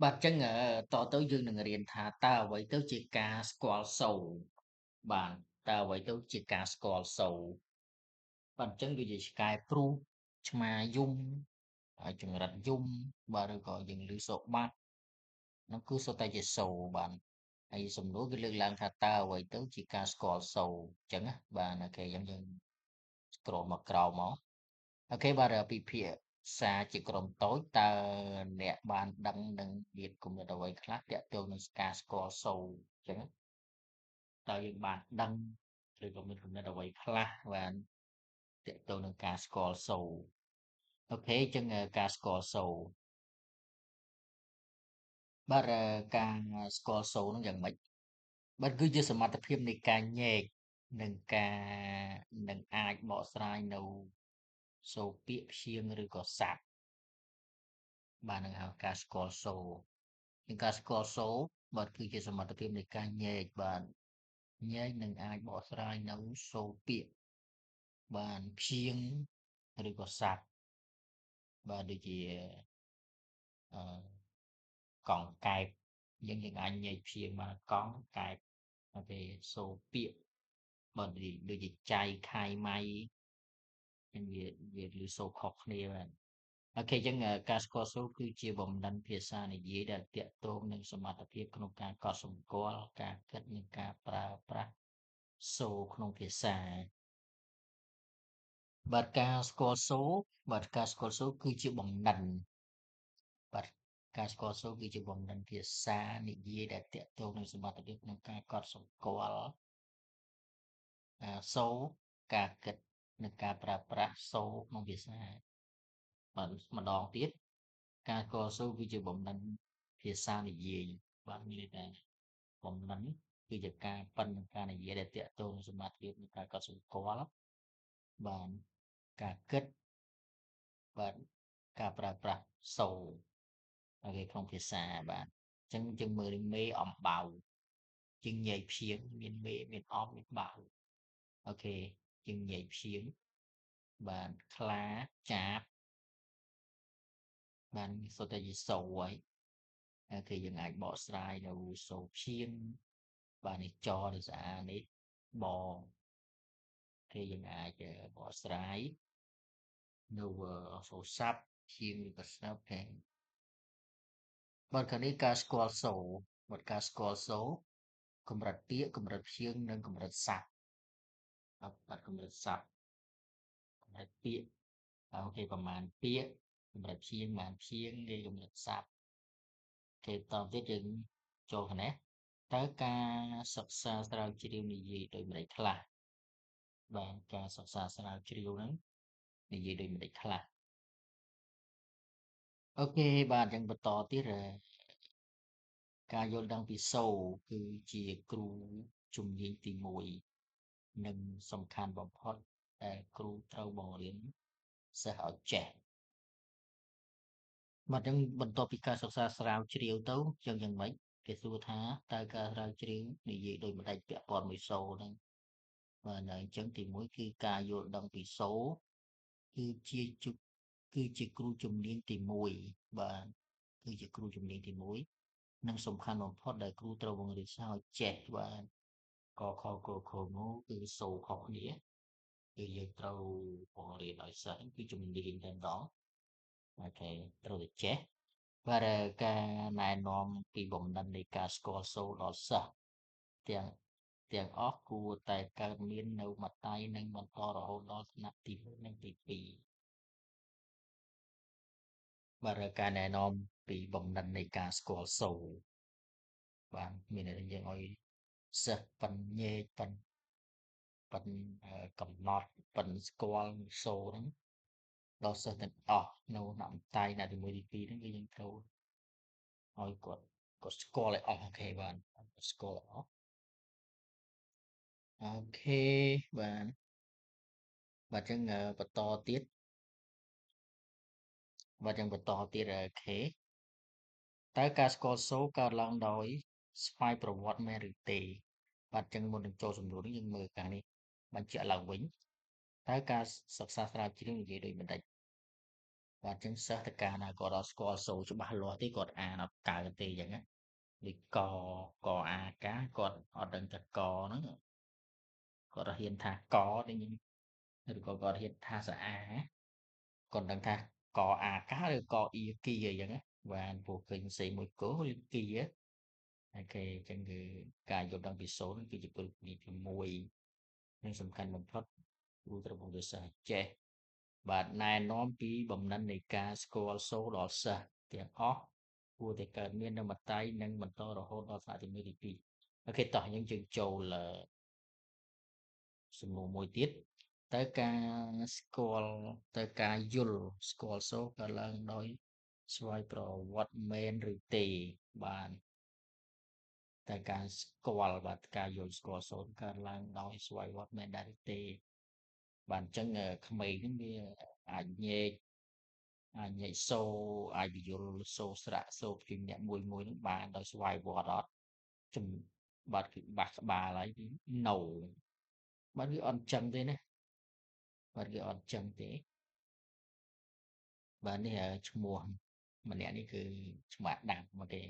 បាទអញ្ចឹងតទៅយើងនឹងរៀនថាតើអ្វីទៅជាការស្គាល់សូរបាទតើអ្វីទៅជាការស្គាល់សូរបាទអញ្ចឹងដូចជាឆ្កែព្រុសឆ្មាយំហើយចង្រិតយំបាទឬក៏យើងឮសូរបាត់នោះគឺសុទ្ធតែជាសូរបាទហើយសំណួរគឺលើកឡើងថាតើអ្វីទៅជាការស្គាល់សូរអញ្ចឹងណាបាទអូខេអញ្ចឹងយើងស្គ្រូលមកក្រោមមកអូខេបាទពិភាក្សាជាក្រុមតូចតើអ្នកបានដឹងនឹងវាគំនិតអ្វីខ្លះទាក់ទងនឹងការស្គាល់សូរអញ្ចឹងតើយើងបានដឹងឬក៏មានគំនិតអ្វីខ្លះបានទាក់ទងនឹងការស្គាល់សូរអូខេអញ្ចឹងការស្គាល់សូរបាទការស្គាល់សូរនោះយ៉ាងម៉េចបាទគឺជាសមត្ថភាពនៃការញែកនិងការនឹងអាចបកស្រាយនៅសូរពាក្យព្យាង្គឬក៏ស័ព្ទបាទនឹងហៅការស្គាល់សូរនឹងការស្គាល់សូរបាទគឺជាសមត្ថភាពនៃការញែកបាទញែកនឹងអាចបកស្រាយនៅសូរពាក្យបានព្យាង្គឬក៏ស័ព្ទបាទដូចជាអឺកង់កែបយើងអាចញែកព្យាង្គបានកង់កែបហើយពេលសូរពាក្យបាទដូចជាចៃខៃម៉ៃនឹងវាឮសូរខុសគ្នាបាទអូខេអញ្ចឹងការស្គាល់សូរគឺជាបំណិនភាសានិយាយដែលទាក់ទងនឹងសមត្ថភាពក្នុងការកត់សម្គាល់ការគិតនិងការប្រើប្រាស់សូរក្នុងភាសាបាទការស្គាល់សូរបាទការស្គាល់សូរគឺជាបំណិនបាទការស្គាល់សូរគឺជាបំណិនភាសានិយាយដែលទាក់ទងនឹងសមត្ថភាពក្នុងការកត់សម្គាល់សូរការគិតនិងការប្រើប្រាស់សូរក្នុងភាសាបាទម្ដងទៀតការស្គាល់សូរគឺជាបំណិនភាសានិយាយបាទមានន័យថាបំណិនគឺជាការប៉ិននឹងការនិយាយដែលទាក់ទងនឹងសមត្ថភាពនៃការកត់សម្គាល់បាទការគិតបាទការប្រើប្រាស់សូរនៅក្នុងភាសាបាទអញ្ចឹងយើងមើលមេអំបៅយើងញែកព្យាង្គមានមេមានអំមានបៅអូខេយើងញែកព្យាង្គបាទខ្លាចាបបានសុទ្ធតែជាសូរហើយគឺយើងអាចបកស្រាយនៅសូរព្យាង្គបាទនេះចឬស្អានេះបងគេយើងអាចបកស្រាយនៅសូរស័ព្ទព្យាង្គឬក៏ស្នាប់តែបាទខាងនេះការស្គាល់សូរបាទការស្គាល់សូរកម្រិតពាក្យកម្រិតព្យាង្គនិងកម្រិតស័ព្ទបាទកម្រិតស័ព្ទកម្រិតពាក្យអូខេប្រមាណពាក្យកម្រិតព្យាង្គប្រមាណព្យាង្គគេកម្រិតស័ព្ទគេតទៀតយើងចូលខាងនេះតើការសិក្សាស្រាវជ្រាវនិយាយដោយម្ដេចខ្លះបាទការសិក្សាស្រាវជ្រាវហ្នឹងនិយាយដោយម្ដេចខ្លះអូខេបាទអញ្ចឹងបន្តទៀតការយល់ដឹងពីសូរគឺជាគ្រូជំនាញទី1និងសំខាន់បំផុតដែលគ្រូត្រូវបង្រៀនសិស្សឲ្យចេះបាទអញ្ចឹងបន្ទាប់ពីការសិក្សាស្រាវជ្រាវទៅយ៉ាងម៉េចគេសួរថាតើការស្រាវជ្រាវនិយាយដោយម្ដេចពាក់ព័ន្ធមួយសូរហ្នឹងបាទអញ្ចឹងទី1គឺការយល់ដឹងពីសូរគឺជាជុគឺជាគ្រូជំនាញទី1បាទគឺជាគ្រូជំនាញទី1និងសំខាន់បំផុតដែលគ្រូត្រូវបង្រៀនសិស្សឲ្យចេះបាទកខគខងគឺសូរខុសគ្នាគឺយើងត្រូវបង្រៀនឲ្យសិស្សគឺជំនាញតែម្ដងអូខេត្រូវតែចេះបាទការណែនាំពីបំណិននៃការស្គាល់សូរដល់សិស្សទាំងទាំងអស់គួរតែកើតមាននៅមត្តេយ្យនិងបន្តរហូតដល់ថ្នាក់ទី1និងទី2បាទការណែនាំពីបំណិននៃការស្គាល់សូរបាទមានន័យថាយើងឲ្យសិស្សប៉ិនញែកប៉ិនកំណត់ប៉ិនស្គាល់សូរហ្នឹងដល់សិស្សទាំងអស់នៅថ្នាក់មត្តេយ្យណាទី1ទី2ហ្នឹងគឺយើងត្រូវឲ្យគាត់ស្គាល់ឲ្យអស់អូខេបាទស្គាល់ឲ្យអស់អូខេបាទបាទអញ្ចឹងបន្តទៀតបាទអញ្ចឹងបន្តទៀតអូខេតើការស្គាល់សូរកើតឡើងដោយស្វ័យប្រវត្តិមែនឬទេបាទអញ្ចឹងមុននឹងចូលសំណួរនេះយើងមើលការនេះបញ្ជាក់ឡើងវិញតើការសិក្សាស្រាវជ្រាវនិយាយដូចម្ដេច បាទអញ្ចឹងសិស្សទៅកាលណាគាត់អត់ស្គាល់សូរច្បាស់លាស់ទេគាត់អានអត់កើតទេអញ្ចឹងណាដូចកអាកាគាត់អត់ដឹងថាកហ្នឹងគាត់ហ៊ានថាកទេញឬក៏គាត់ហ៊ានថាសអាគាត់ដឹងថាកអាកាឬកអ៊ីគីអញ្ចឹងណាបាទព្រោះឃើញផ្សេងមួយគោឬគីអូខេអញ្ចឹងគឺការយល់ដឹងពីសូរនឹងគឺជាគោលនីតិមួយនិងសំខាន់បំផុតគ្រូត្រូវបង្រៀនសិស្សឲ្យចេះបាទណែនាំពីបំណិននៃការស្គាល់សូរដល់សិស្សទាំងអស់គួរតែកើតមាននៅមត្តេយ្យនិងបន្តរហូតដល់ថ្នាក់ទី1ទី2អូខេតោះយើងចូលសំណួរមួយទៀតតើការស្គាល់តើការយល់ស្គាល់សូរកើតឡើងដោយស្វ័យប្រវត្តិមែនឬទេបាទតែការស្គាល់បាទការយល់ស្គាល់សូរកើតឡើងដោយស្វ័យប្រវត្តិមែនដែរឬទេបាទអញ្ចឹងក្មេងហ្នឹងវាអាចញែកសូរអាចពន្យល់សូរស្រាក់សូរព្យញ្ញៈមួយហ្នឹងបានដោយស្វ័យប្រវត្តិអត់ជំបាទគឺបាសក្បាលហើយវា no បាទវាអត់ចឹងទេណាបាទវាអត់ចឹងទេបាទនេះឈ្មោះម្នាក់នេះគឺឈ្មោះអាដាមមកគេ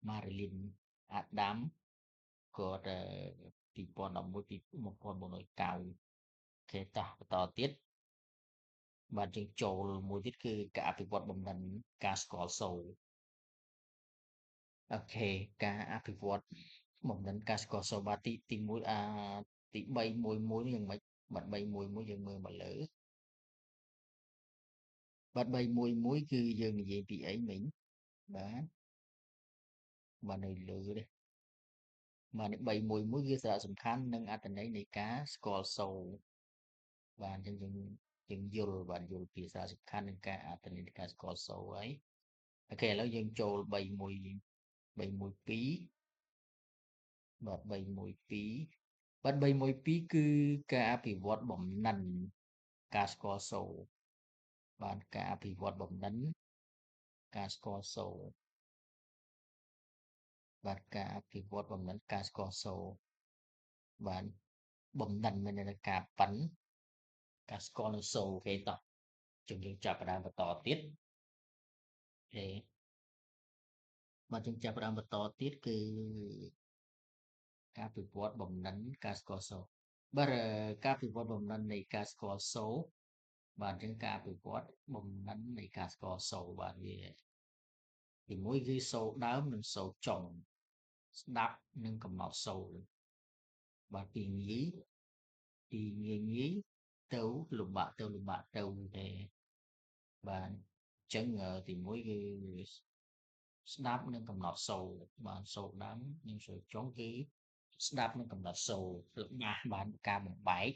Marilyn Adam គាត់2011ពី1990អូខេតោះបន្តទៀតបាទយើងចូលមួយទៀតគឺការអភិវឌ្ឍបំណិនការស្គាល់សូរអូខេការអភិវឌ្ឍបំណិនការស្គាល់សូរបាទទី1ទី311យ៉ាងម៉េចបាទ311យើងមើលមកលើបាទ311គឺយើងនិយាយពីអីមិញបាទបាទនៅលើនេះបាទនេះ311គឺសារៈសំខាន់និងអត្ថន័យនៃការស្គាល់សូរបាទអញ្ចឹងយើងយល់បាទយល់ពីសារៈសំខាន់និងការអត្ថន័យនៃការស្គាល់សូរហើយអូខេឥឡូវយើងចូល312បាទ312បាទ312គឺការអភិវឌ្ឍបំណិនការស្គាល់សូរបាទការអភិវឌ្ឍបំណិនការស្គាល់សូរបាទការអភិវឌ្ឍបំណិនការស្គាល់សូរបាទបំណិនមានន័យថាការប៉ិនការស្គាល់នៅសូរគេតោះយើងចាប់ផ្ដើមបន្តទៀតអូបាទយើងចាប់ផ្ដើមបន្តទៀតគឺការអភិវឌ្ឍបំណិនការស្គាល់សូរបាទការអភិវឌ្ឍបំណិននៃការស្គាល់សូរបាទអញ្ចឹងការអភិវឌ្ឍបំណិននៃការស្គាល់សូរបាទវាទីមួយគឺសូរដើមនិងសូរចុងស្ដាប់និងកំណត់សូរបាទពីងាយទៅលំបាកទៅទេបាទអញ្ចឹងទីមួយគឺស្ដាប់និងកំណត់សូរបាទសូរដើមនិងសូរចុងគឺស្ដាប់និងកំណត់សូរលំបាកបានការបំបែក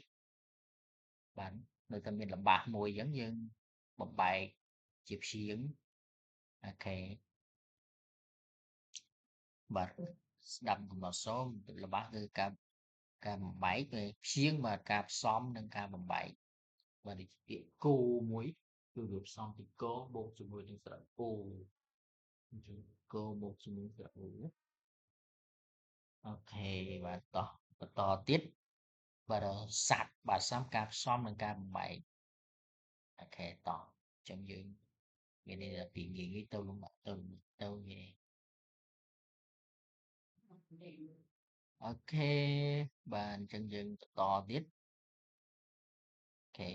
បាទនៅតែមានលំបាកមួយអញ្ចឹងយើងបំបែកជាព្យាង្គអូខេបាទស្ដាប់កំណត់សូរលំបាកគឺការបំបែកពេលព្យាង្គបាទការផ្សំនិងការបំបែកបាទដូចជាពាក្យគោមួយគឺវាផ្សំពីកបូកជាមួយនឹងស្រៈគោអញ្ចឹងគោបូកជាមួយស្រៈអ៊ូអូខេបាទតោះបន្តទៀតបាទស័ព្ទបាទស័ព្ទការផ្សំនិងការបំបែកអូខេតោះអញ្ចឹងយើងមានន័យថាពីងាយទៅលំបាកទៅងាយអូខេបាទអញ្ចឹងយើងបន្តទៀតអូខេ